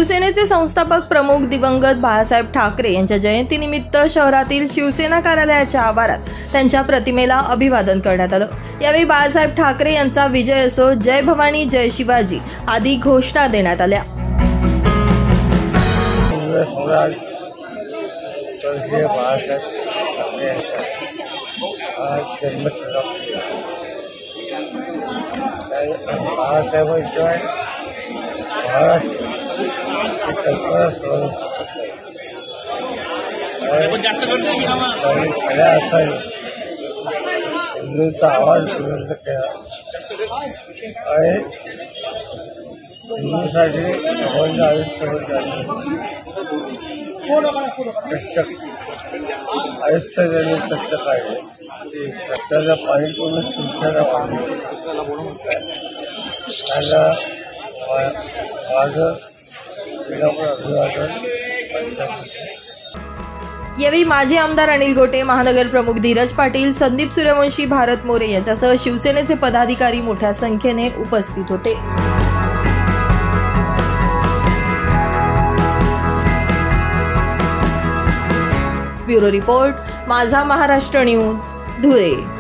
शिवसेनेचे संस्थापक प्रमुख दिवंगत बाळासाहेब ठाकरे यांच्या जयंतीनिमित्त शहरातील शिवसेना कार्यालयाच्या आवारात त्यांच्या प्रतिमेला अभिवादन करण्यात आलं। यावेळी बाळासाहेब ठाकरे यांचा विजय असो, जय भवानी जय शिवाजी आदी घोषणा देण्यात आल्या। बाळासाहेबांशिवाय महाराष्ट्र कल्पना सोडू खऱ्या अर्थाने हिंदूंचा आवाज बुलंद केला आणि हिंदूसाठी अखंड आयुष्य आयुष्य त्यांनी कष्ट काढले। कष्टाचं पाणी पूर्ण शिवसेना वाढली। माझं अभिवादन। यावेळी माजी आमदार अनिल गोटे, महानगर प्रमुख धीरज पाटील, संदीप सूर्यवंशी, भारत मोरे यांच्यासह शिवसेनेचे पदाधिकारी मोठ्या संख्येने उपस्थित होते। ब्युरो रिपोर्ट, माझा महाराष्ट्र न्यूज, धुळे।